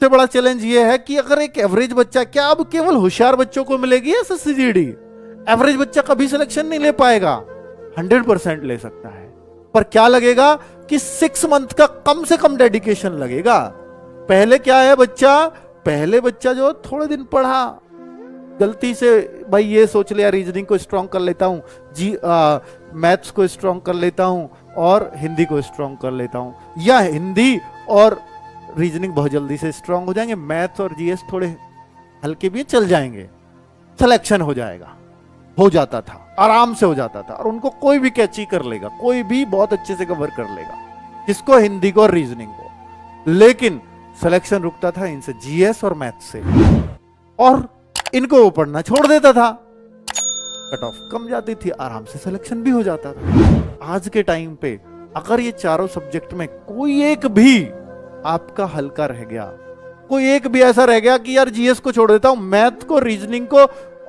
सबसे बड़ा चैलेंज ये है कि अगर एक एवरेज बच्चा, क्या अब केवल होशियार बच्चों को मिलेगी एसएससी जीडी? एवरेज बच्चा कभी सिलेक्शन नहीं ले पाएगा, 100% ले सकता है, पर क्या लगेगा कि 6 मंथ का कम से कम डेडिकेशन लगेगा। पहले क्या है पहले बच्चा जो थोड़े दिन पढ़ा, गलती से भाई ये सोच लिया रीजनिंग को स्ट्रॉन्ग कर लेता हूं, मैथ्स को स्ट्रॉन्ग कर लेता हूं और हिंदी को स्ट्रॉन्ग कर लेता हूं, या हिंदी और रीजनिंग बहुत जल्दी से स्ट्रॉन्ग हो जाएंगे, मैथ्स और जीएस थोड़े हल्के भी चल जाएंगे, सिलेक्शन हो जाएगा। हो जाता था, आराम से हो जाता था, और उनको कोई भी कैची कर लेगा, कोई भी बहुत अच्छे से कवर कर लेगा, किसको? हिंदी को और रीजनिंग को। लेकिन सिलेक्शन रुकता था इनसे, जीएस और मैथ्स से, और इनको वो पढ़ना छोड़ देता था, कट ऑफ कम जाती थी, आराम से सिलेक्शन भी हो जाता था। आज के टाइम पे अगर ये चारों सब्जेक्ट में कोई एक भी आपका हल्का रह गया, कोई एक भी ऐसा रह गया कि यार जीएस को छोड़ देता हूं, मैथ को, रीजनिंग को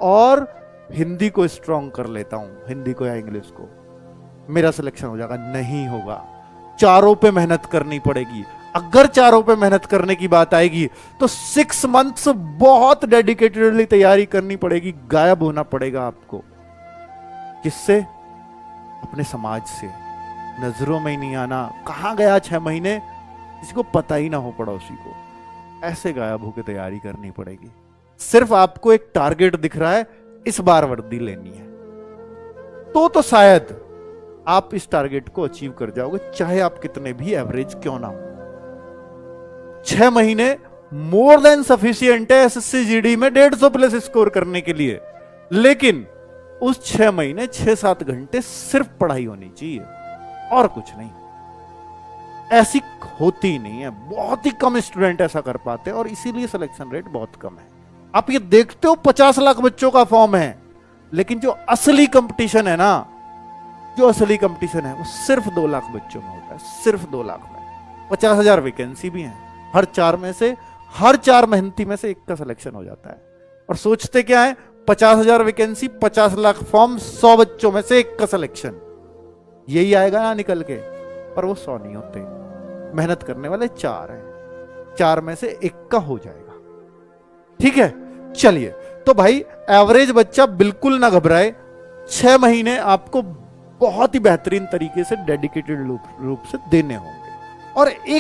और हिंदी को स्ट्रॉन्ग कर लेता हूं, हिंदी को या इंग्लिश को, मेरा सिलेक्शन हो जाएगा, नहीं होगा। चारों पे मेहनत करनी पड़ेगी। अगर चारों पे मेहनत करने की बात आएगी तो 6 मंथ्स बहुत डेडिकेटेडली तैयारी करनी पड़ेगी, गायब होना पड़ेगा आपको। किससे? अपने समाज से, नजरों में ही नहीं आना। कहां गया 6 महीने, किसी को पता ही ना हो, पड़ोसी को, ऐसे गायब होकर तैयारी करनी पड़ेगी। सिर्फ आपको एक टारगेट दिख रहा है, इस बार वर्दी लेनी है, तो शायद आप इस टारगेट को अचीव कर जाओगे, चाहे आप कितने भी एवरेज क्यों ना हो। 6 महीने मोर देन सफिशिएंट है एसएससी जीडी में 150 प्लस स्कोर करने के लिए, लेकिन उस 6 महीने 6-7 घंटे सिर्फ पढ़ाई होनी चाहिए और कुछ नहीं। ऐसी होती नहीं है, बहुत ही कम स्टूडेंट ऐसा कर पाते हैं, और इसीलिए सिलेक्शन रेट बहुत कम है। आप ये देखते हो 50 लाख बच्चों का फॉर्म है, लेकिन जो असली कंपटीशन है ना, जो असली कंपटीशन है वो सिर्फ 2 लाख बच्चों में होता है, सिर्फ 2 लाख में। 50,000 वैकेंसी भी हैं, हर 4 मेहनती में से एक का सिलेक्शन हो जाता है। और सोचते क्या है, 50,000 वैकेंसी, 50 लाख फॉर्म, 100 बच्चों में से एक का सिलेक्शन, यही आएगा ना निकल के। पर वो 100 नहीं होते, मेहनत करने वाले 4 हैं, 4 में से एक का हो जाएगा। ठीक है, चलिए, तो भाई एवरेज बच्चा बिल्कुल ना घबराए, 6 महीने आपको बहुत ही बेहतरीन तरीके से डेडिकेटेड रूप से देने होंगे। और एक